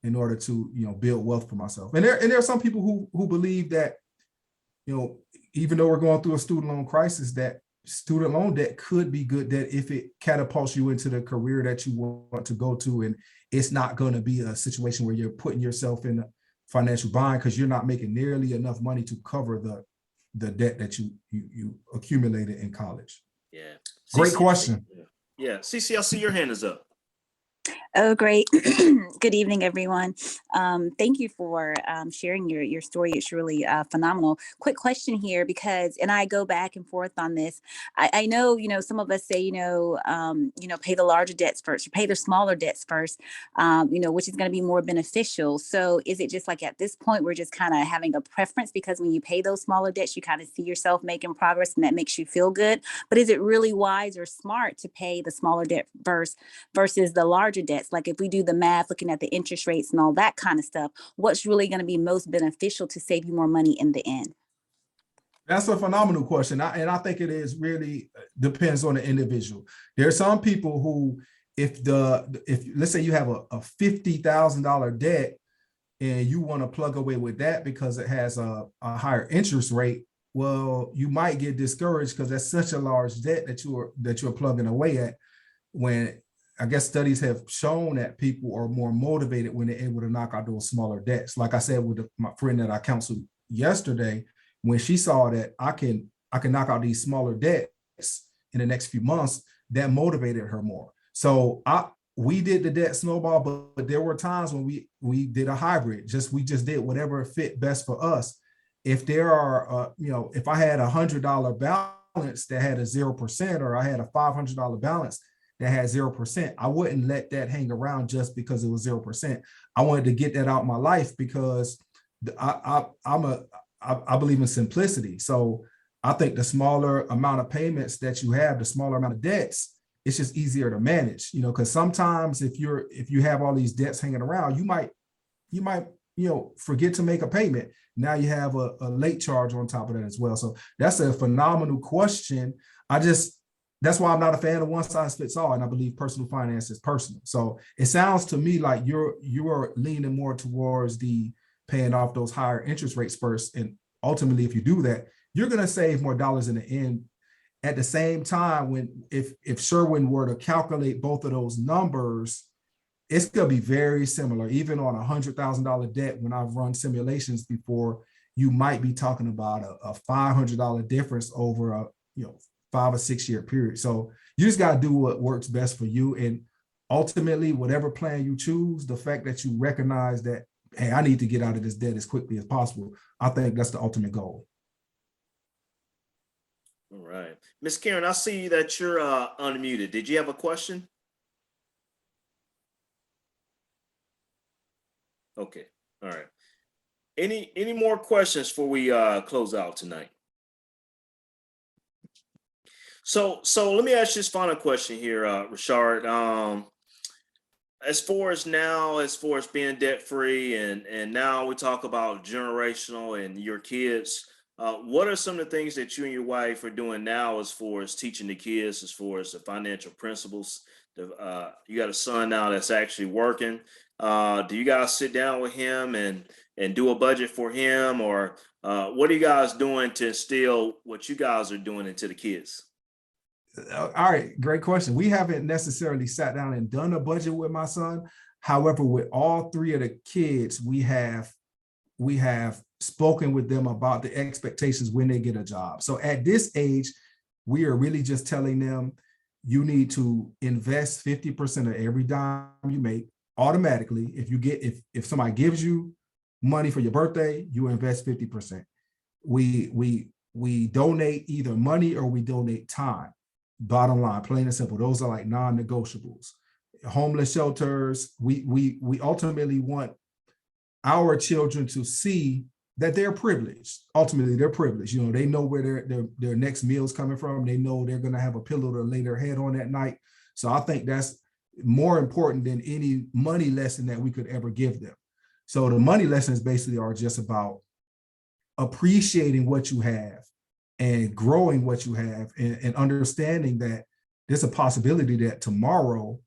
B: build wealth for myself. And there are some people who believe that, even though we're going through a student loan crisis, that student loan debt could be good debt if it catapults you into the career that you want to go to, and it's not going to be a situation where you're putting yourself in a financial bind because you're not making nearly enough money to cover the debt that you accumulated in college.
A: Yeah.
B: Great question.
A: Yeah. CC, I see your hand is up.
F: Oh, great. Good evening, everyone. Thank you for sharing your story. It's really phenomenal. Quick question here, and I go back and forth on this. I know, some of us say, pay the larger debts first, or pay the smaller debts first, which is going to be more beneficial. So is it just like at this point, we're just kind of having a preference because when you pay those smaller debts, you kind of see yourself making progress and that makes you feel good. But is it really wise or smart to pay the smaller debt first versus the larger debts? Like if we do the math, looking at the interest rates and all that kind of stuff, what's really going to be most beneficial to save you more money in the end?
B: That's a phenomenal question. I think it is really depends on the individual. There are some people who, if let's say you have a $50,000 debt and you want to plug away with that because it has a higher interest rate, well, you might get discouraged because that's such a large debt that you're plugging away at. When I guess studies have shown that people are more motivated when they're able to knock out those smaller debts. Like I said, with my friend that I counseled yesterday, when she saw that I can knock out these smaller debts in the next few months, that motivated her more. So we did the debt snowball, but there were times when we did a hybrid. We just did whatever fit best for us. If there are, if I had $100 balance that had a 0%, or I had a $500 balance that had 0%, I wouldn't let that hang around just because it was 0%. I wanted to get that out of my life because I believe in simplicity. So I think the smaller amount of payments that you have, the smaller amount of debts, it's just easier to manage, because sometimes if you have all these debts hanging around, you might forget to make a payment. Now you have a late charge on top of that as well. So that's a phenomenal question. That's why I'm not a fan of one size fits all. And I believe personal finance is personal. So it sounds to me like you are leaning more towards the paying off those higher interest rates first. And ultimately, if you do that, you're going to save more dollars in the end. At the same time, if Sherwin were to calculate both of those numbers, it's going to be very similar. Even on $100,000 debt, when I've run simulations before, you might be talking about a $500 difference over a 5 or 6 year period. So you just got to do what works best for you. And ultimately, whatever plan you choose, the fact that you recognize that hey, I need to get out of this debt as quickly as possible. I think that's the ultimate goal.
A: All right. Miss Karen, I see that you're unmuted. Did you have a question? Okay. All right. Any more questions before we close out tonight? So let me ask you this final question here, Rashard. As far as being debt free, and now we talk about generational and your kids, what are some of the things that you and your wife are doing now as far as teaching the kids, as far as the financial principles? You got a son now that's actually working. Do you guys sit down with him and do a budget for him, or what are you guys doing to instill what you guys are doing into the kids?
B: All right, great question. We haven't necessarily sat down and done a budget with my son. However, with all three of the kids, we have spoken with them about the expectations when they get a job. So at this age, we are really just telling them, you need to invest 50% of every dime you make automatically. If somebody gives you money for your birthday, you invest 50%. We donate either money or we donate time. Bottom line, plain and simple. Those are like non-negotiables. Homeless shelters, we ultimately want our children to see that they're privileged. Ultimately, they're privileged. You know, they know where their next meal is coming from. They know they're going to have a pillow to lay their head on at night. So I think that's more important than any money lesson that we could ever give them. So the money lessons basically are just about appreciating what you have and growing what you have, and understanding that there's a possibility that tomorrow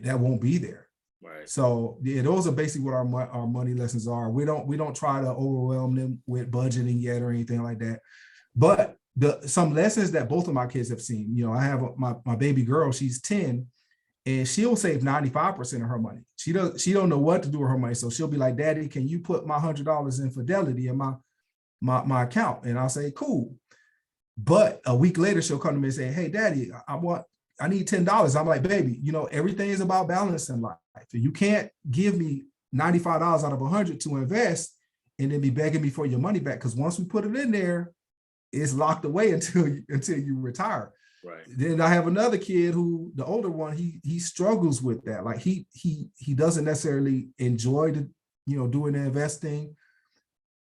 B: that won't be there.
A: Right.
B: So yeah, those are basically what our money lessons are. We don't try to overwhelm them with budgeting yet or anything like that. But some lessons that both of my kids have seen, you know, I have my baby girl, she's 10, and she'll save 95% of her money. She don't know what to do with her money. So she'll be like, Daddy, can you put my $100 in Fidelity in my account? And I'll say, cool. But a week later, she'll come to me and say, hey, Daddy, I need $10. I'm like, baby, you know, everything is about balance in life. You can't give me $95 out of 100 to invest and then be begging me for your money back. Because once we put it in there, it's locked away until you retire.
A: Right.
B: Then I have another kid who, the older one, he struggles with that. Like he doesn't necessarily enjoy doing the investing.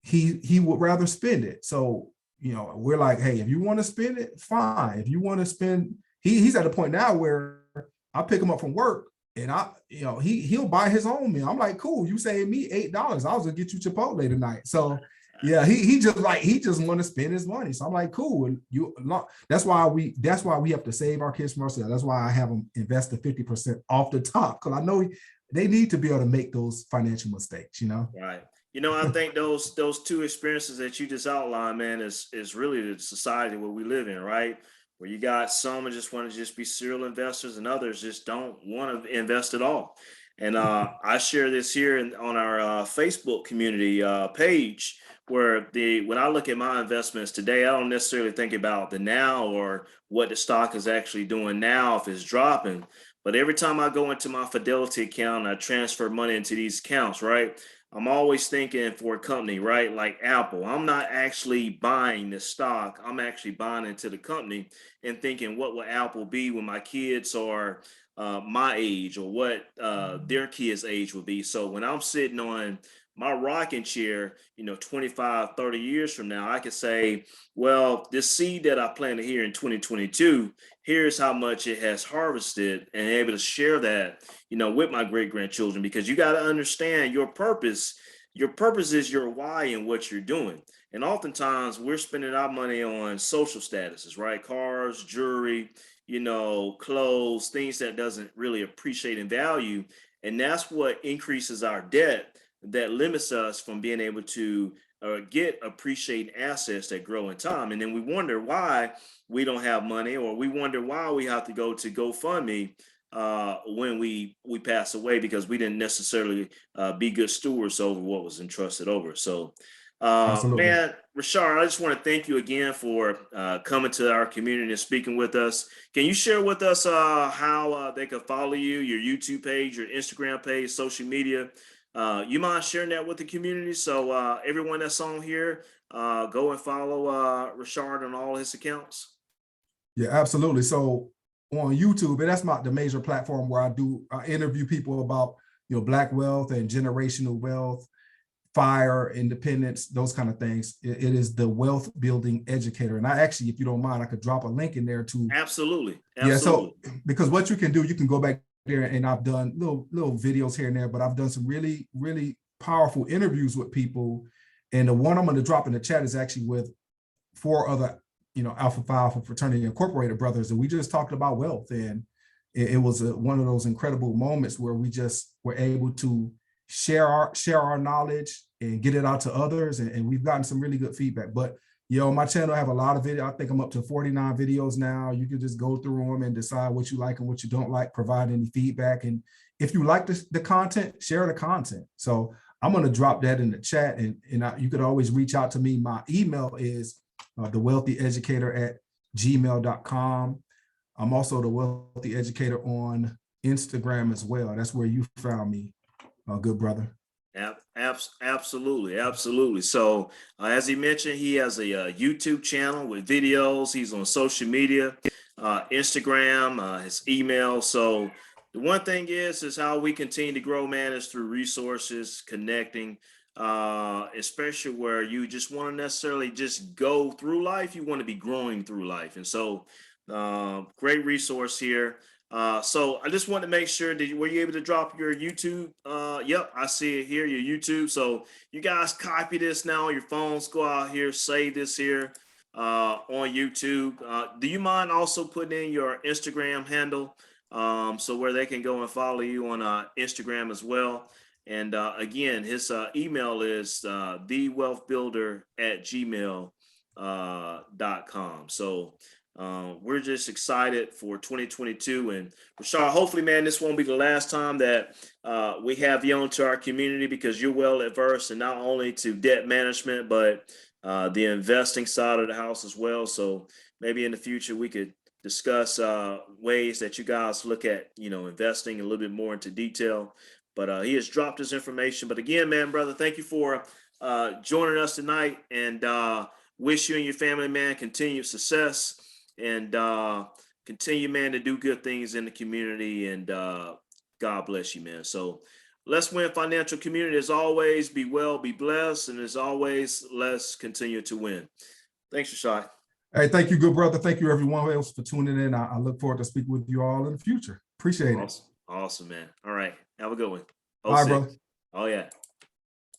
B: He would rather spend it. So, you know, we're like, hey, if you want to spend it, fine. If you want to spend, he's at a point now where I pick him up from work and he'll buy his own meal. I'm like, cool, you saved me $8. I was gonna get you Chipotle tonight. So yeah, he just want to spend his money. So I'm like, cool. That's why we have to save our kids from ourselves. That's why I have them invest the 50% off the top, because I know they need to be able to make those financial mistakes, you know?
A: Right. You know, I think those two experiences that you just outlined, man, is really the society where we live in, right? Where you got some that just want to just be serial investors and others just don't want to invest at all. And I share this here on our Facebook community page, where when I look at my investments today, I don't necessarily think about the now or what the stock is actually doing now if it's dropping. But every time I go into my Fidelity account, I transfer money into these accounts, right? I'm always thinking for a company, right? Like Apple, I'm not actually buying the stock. I'm actually buying into the company and thinking, what will Apple be when my kids are my age, or what their kids' age will be. So when I'm sitting on my rocking chair, 25, 30 years from now, I could say, well, this seed that I planted here in 2022, here's how much it has harvested, and able to share that, with my great grandchildren, because you got to understand your purpose. Your purpose is your why and what you're doing. And oftentimes we're spending our money on social statuses, right? Cars, jewelry, clothes, things that doesn't really appreciate in value. And that's what increases our debt, that limits us from being able to get appreciating assets that grow in time. And then we wonder why we don't have money, or we wonder why we have to go to GoFundMe when we pass away, because we didn't necessarily be good stewards over what was entrusted over. So man, Rashard, I just want to thank you again for coming to our community and speaking with us. Can you share with us how they can follow you, your YouTube page, your Instagram page, social media, You mind sharing that with the community? So everyone that's on here, go and follow Rashard on all his accounts.
B: Yeah, absolutely. So on YouTube, and that's the major platform where I interview people about, Black wealth and generational wealth, fire, independence, those kind of things. It is the Wealth Building Educator. And I actually, if you don't mind, I could drop a link in there too.
A: Absolutely.
B: Yeah, so because what you can do, you can go back there, and I've done little videos here and there, but I've done some really, really powerful interviews with people. And the one I'm going to drop in the chat is actually with 4 other, Alpha Phi Alpha Fraternity Incorporated brothers. And we just talked about wealth. And it was one of those incredible moments where we just were able to share our knowledge and get it out to others. And we've gotten some really good feedback. But my channel, I have a lot of video. I think I'm up to 49 videos now. You can just go through them and decide what you like and what you don't like, provide any feedback. And if you like the content, share the content. So I'm going to drop that in the chat, and you could always reach out to me. My email is thewealthyeducator@gmail.com. I'm also the Wealthy Educator on Instagram as well. That's where you found me, good brother.
A: Absolutely. So as he mentioned, he has a YouTube channel with videos. He's on social media, Instagram, his email. So the one thing is how we continue to grow, man, is through resources, connecting, especially where you just want to necessarily just go through life. You want to be growing through life. And so great resource here. So I just want to make sure, were you able to drop your YouTube? Yep, I see it here, your YouTube. So you guys copy this now on your phones, go out here, save this here on YouTube. Do you mind also putting in your Instagram handle so where they can go and follow you on Instagram as well? And again, his email is thewealthbuilder@gmail.com. So we're just excited for 2022. And Rashard, hopefully, man, this won't be the last time that we have you onto our community, because you're well adverse and not only to debt management, but the investing side of the house as well. So maybe in the future we could discuss ways that you guys look at, investing a little bit more into detail. But he has dropped his information. But again, man, brother, thank you for joining us tonight, and wish you and your family, man, continued success, and continue, man, to do good things in the community. And God bless you, man. So LesWin Financial Community, as always, be well, be blessed. And as always, let's continue to win. Thanks, Rashad.
B: Hey, thank you, good brother. Thank you, everyone else, for tuning in. I look forward to speaking with you all in the future. Appreciate it.
A: Awesome, man. All right. Have a good one.
B: All right, brother.
A: Oh, yeah.